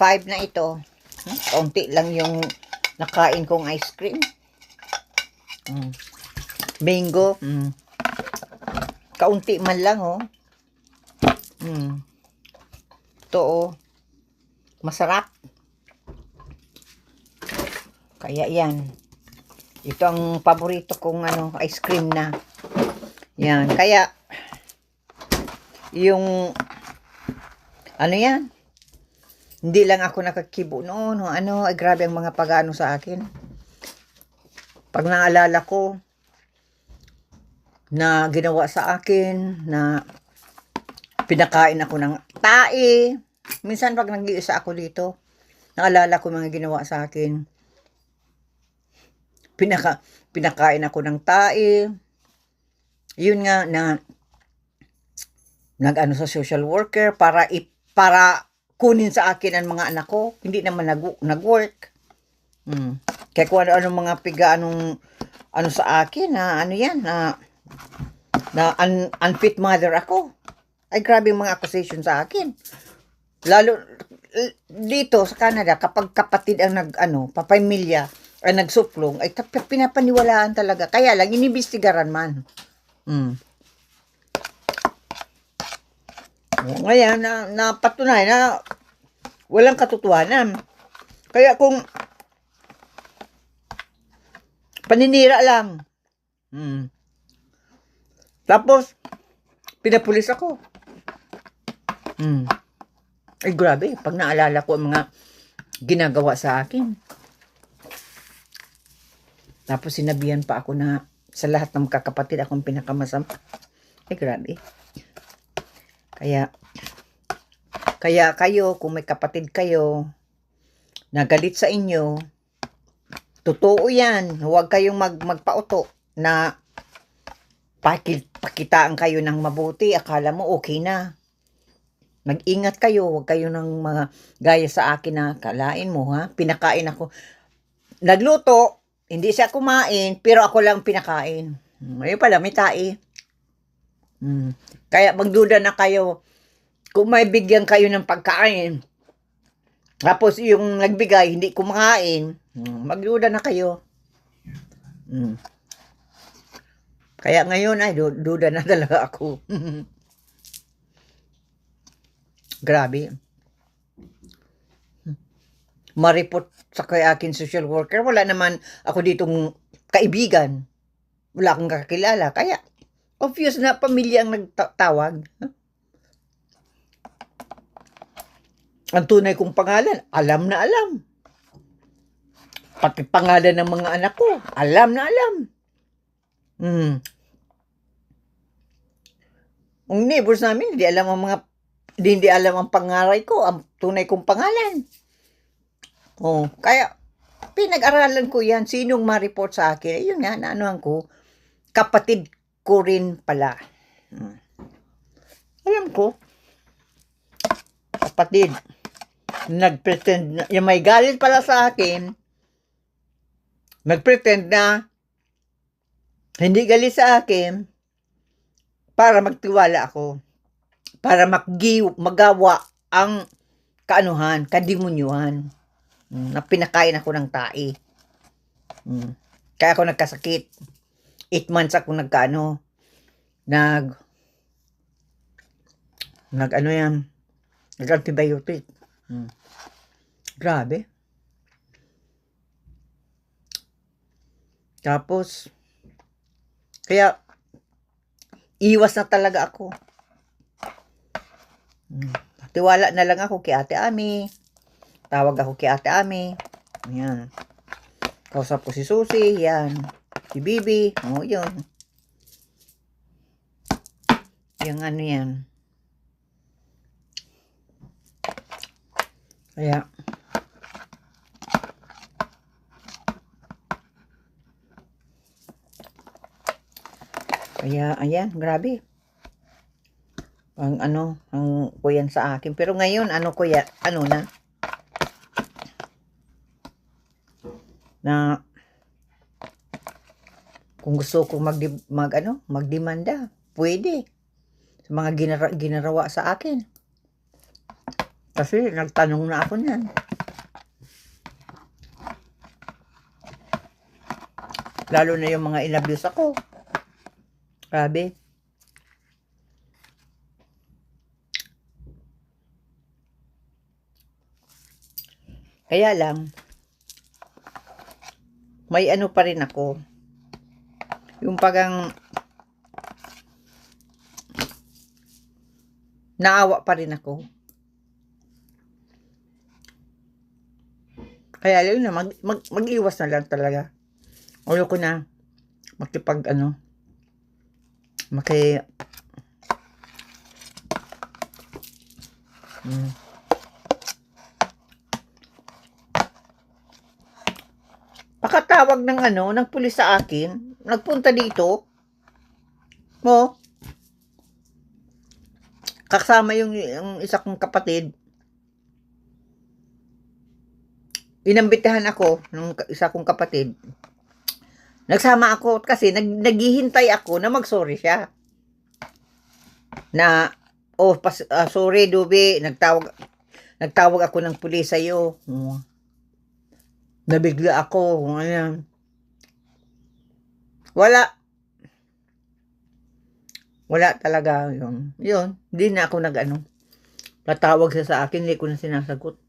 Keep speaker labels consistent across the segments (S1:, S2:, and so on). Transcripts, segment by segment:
S1: 5 na ito. Kaunti lang yung nakain kong ice cream. Mango. Kaunti man lang, oh. Ito, oh. Masarap. Kaya yan. Ito ang paborito kong ice cream na. Yan. Kaya, yung, yan. Hindi lang ako nakakibo noon. Ay grabe ang mga pag-ano sa akin. Pag naalala ko, na ginawa sa akin, na pinakain ako ng tae. Minsan pag nag-iisa ako dito, naalala ko mga ginawa sa akin. Pinakain ako ng tae. Yun nga na nag-ano sa social worker para kunin sa akin ang mga anak ko. Hindi naman nag-work. Kaya kung ano mga sa akin na unfit mother ako. Ay grabe yung mga accusation sa akin. Lalo dito sa Canada, kapag kapatid ang papamilya ay nagsuplong, ay pinapaniwalaan talaga. Kaya lang, inibistigaran man. Ngayon, napatunay na walang katotohanan. Kaya kung paninira lang. Tapos, pinapulis ako. Ay grabe, pag naalala ko ang mga ginagawa sa akin. Tapos sinabihan pa ako na sa lahat ng kakapatid akong pinakamasama. Ay grabe. Kaya kayo, kung may kapatid kayo na galit sa inyo, totoo yan. Huwag kayong magpauto na pakitaan kayo ng mabuti. Akala mo okay na. Mag-ingat kayo. Huwag kayo ng mga gaya sa akin na kalain mo, ha? Pinakain ako. Nagluto, hindi siya kumain, pero ako lang pinakain. Ayun pala, may tae. Kaya magduda na kayo kung may bigyan kayo ng pagkain. Tapos yung nagbigay, hindi kumakain. Magduda na kayo. Kaya ngayon ay duda na talaga ako. Grabe. Ma-report sa akin social worker. Wala naman ako ditong kaibigan. Wala akong kakilala. Kaya, obvious na pamilya ang nagtawag. Ang tunay kong pangalan, alam na alam. Pati pangalan ng mga anak ko, alam na alam. Ang neighbors namin, hindi alam ang pangaray ko, ang tunay kong pangalan. Kaya, pinag-aralan ko yan. Sinong ma-report sa akin? Yun nga, ko, kapatid ko rin pala. Alam ko, kapatid, nag-pretend, yung may galit pala sa akin, nag-pretend na hindi galit sa akin para magtiwala ako. Para magawa ang kadimunyuhan. Na pinakain ako ng tae. Kaya ako nagkasakit. 8 months ako nag-antibiotic. Grabe. Tapos, kaya, iwas na talaga ako. Tiwala na lang ako kay Ate Ami. Tawag ako kay Ate Ami. Ayan. Kausap ko si Susie. Yan. Si Bibi. Yun. Yung yan. Kaya, ayan, grabe. Ang kuyan sa akin. Pero ngayon, kuya, na kung gusto ko magdemanda, pwede. Sa mga ginarawa sa akin. Kasi nagtanong na ako niyan. Lalo na yung mga inabuse ako. Grabe. Kaya lang, may ano pa rin ako. Yung pagang naawa pa rin ako. Kaya yun na, mag-iwas na lang talaga. Ayoko na makipag ano, pakatawag ng ano, ng pulis sa akin, nagpunta dito, mo, kasama yung isa kong kapatid. Inambitahan ako ng isa kong kapatid. Nagsama ako kasi naghihintay ako na mag-sorry siya. Na, sorry Dubi, nagtawag ako ng pulis sa'yo. Nabigla ako. Ayan. Wala talaga yun. Yun, hindi na ako natawag siya sa akin, hindi ko na sinasagot.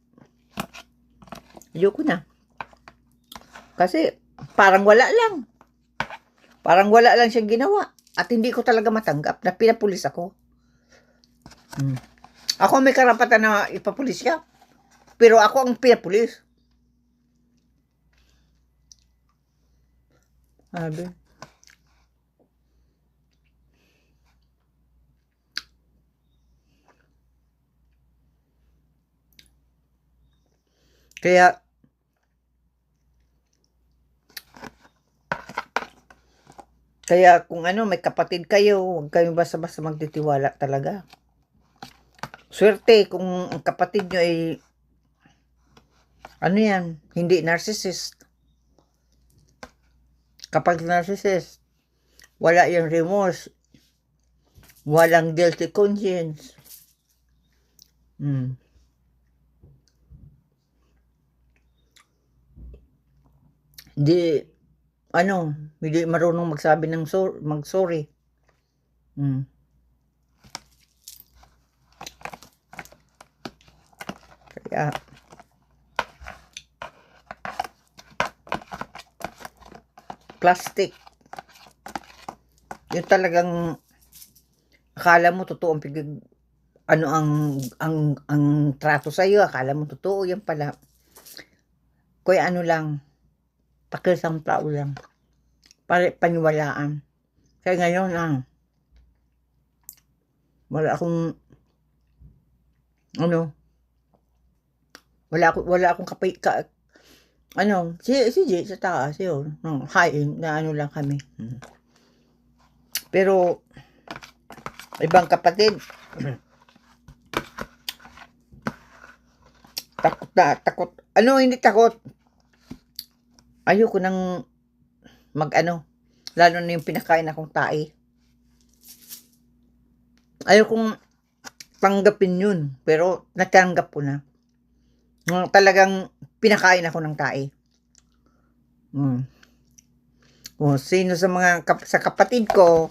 S1: Ayoko na. Kasi, parang wala lang. Parang wala lang siyang ginawa. At hindi ko talaga matanggap na pinapulis ako. Ako may karapatan na ipapulis siya. Pero ako ang pinapulis. Sabi. Kaya kung may kapatid kayo, huwag kayong basta-basta magtitiwala talaga. Swerte kung ang kapatid nyo ay hindi narcissist. Kapag narcissist, wala yung remorse, walang guilty conscience. Hindi marunong magsabi ng mag-sorry. Kaya, plastic. Yung talagang akala mo totoo ang trato sa iyo, akala mo totoo, yan pala. Kaya lang, pakisang tao lang. Paniwalaan. Kaya ngayon, wala akong si Jay sa taas yun. Hain na lang kami. Pero ibang kapatid takot. Hindi takot. Ayoko nang lalo na yung pinakain akong tae. Ayokong tanggapin yun, pero natanggap ko na. Talagang pinakain ako ng tae. Kung sino sa kapatid ko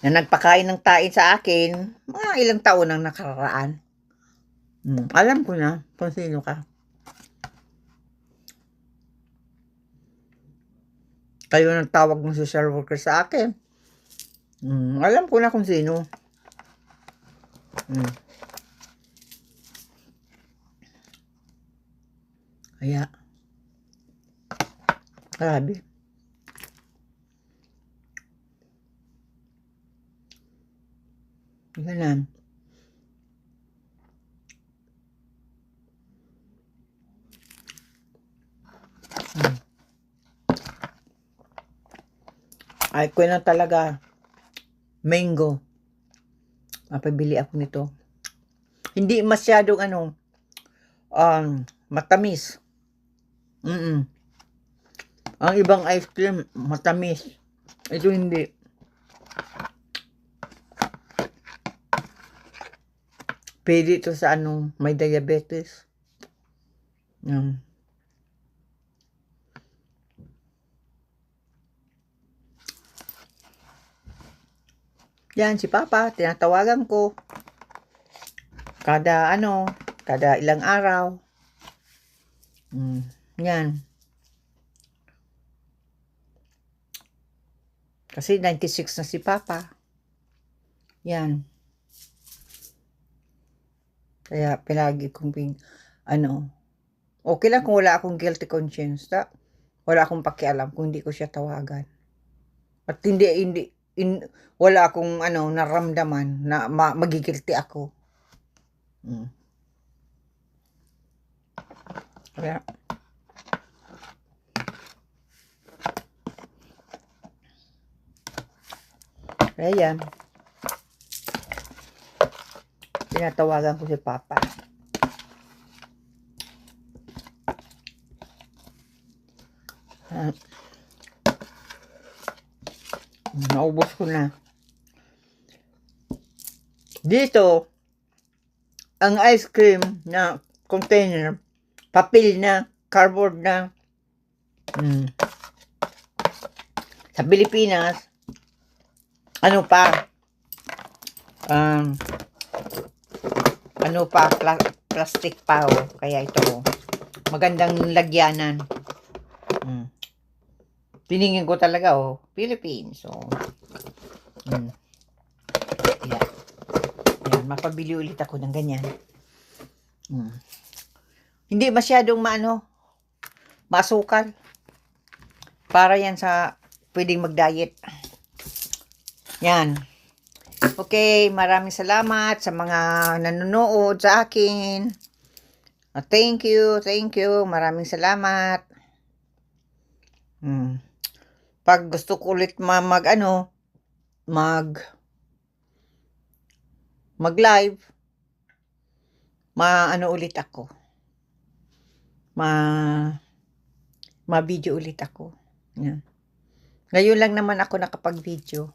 S1: na nagpakain ng tae sa akin, mga ilang taon nang nakararaan. Alam ko na kung sino ka. Kayo nagtawag ng social worker sa akin. Alam ko na kung sino. Kaya, grabe. Ganun. Ay, ko na talaga. Mango. Mapabili ako nito. Hindi masyadong matamis. Ang ibang ice cream, matamis. Ito hindi. Pwede ito sa may diabetes. Yan, si Papa, tinatawagan ko. Kada ilang araw. Yan. Kasi 96 na si Papa. Yan. Kaya palagi kong okay lang kung wala akong guilty conscience. Wala akong pakialam kung hindi ko siya tawagan. At wala akong naramdaman na magigilty ako. Kaya yan. Tinatawagan ko si Papa. Naubos ko na. Dito, ang ice cream na container, papel na, cardboard na. Sa Pilipinas, plastic pa. Kaya ito, magandang lagyanan. Tiningin ko talaga, Philippines. Yan. Mapabili ulit ako ng ganyan. Hindi masyadong masukal. Para yan sa pwedeng mag-diet. Yan. Okay, maraming salamat sa mga nanonood sa akin. Thank you. Maraming salamat. Pag gusto ko ulit mag-live, ulit ako. Ma-video ulit ako. Yan. Ngayon lang naman ako nakapag-video.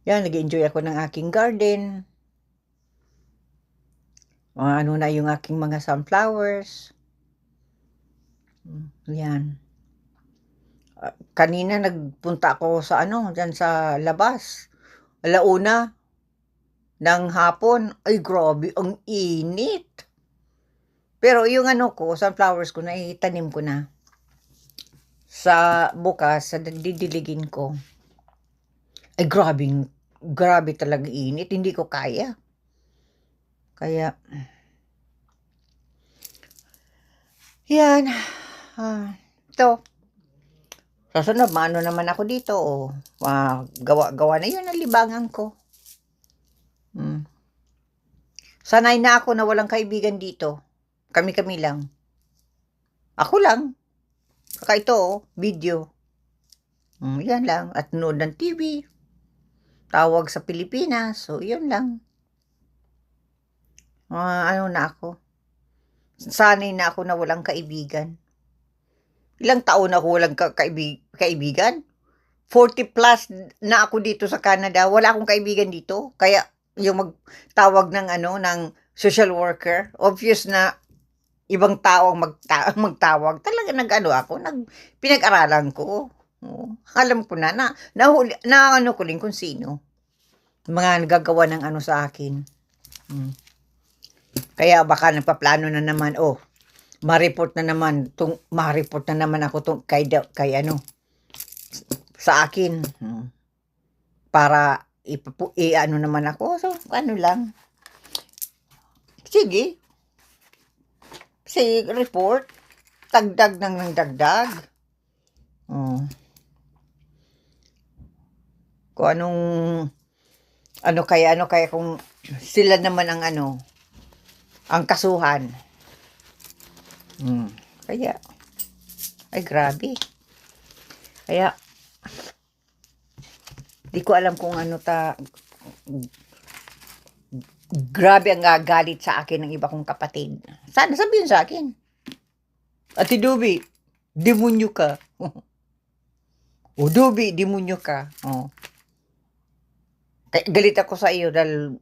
S1: Yan, nag-enjoy ako ng aking garden. Na yung aking mga sunflowers. Yan. Kanina nagpunta ako sa dyan sa labas. 1:00 ng hapon. Ay, grabe, ang init. Pero yung sunflowers ko, naitanim ko na. Sa bukas, sa didiligin ko. Ay, grabe talaga init. Hindi ko kaya. Kaya, yan. Ito. Sasunod, naman ako dito. Gawa na yun ang libangan ko. Sanay na ako na walang kaibigan dito. Kami-kami lang. Ako lang. Saka ito, video. Yan lang. At nood ng TV. Tawag sa Pilipinas. So, yun lang. Na ako. Sanay na ako na walang kaibigan. Ilang taon ako walang kaibigan? 40 plus na ako dito sa Canada. Wala akong kaibigan dito. Kaya yung magtawag ng social worker, obvious na ibang tao ang magtawag. Talaga pinag-aralan ko. Alam ko na ko rin kung sino. Mga nagagawa ng sa akin. Kaya baka nagpaplano na naman, ma-report na naman ako kay sa akin. Para naman ako. So, lang. Sige, report. Dagdag ng dagdag. Kung kaya kung sila naman ang kasuhan. Kaya, ay grabe. Kaya, di ko alam kung grabe ang gagalit sa akin ng iba kong kapatid. Sana sabihin sa akin, Ate Dubi, demonyo ka. O Dubi, demonyo ka. Galit ako sa iyo dahil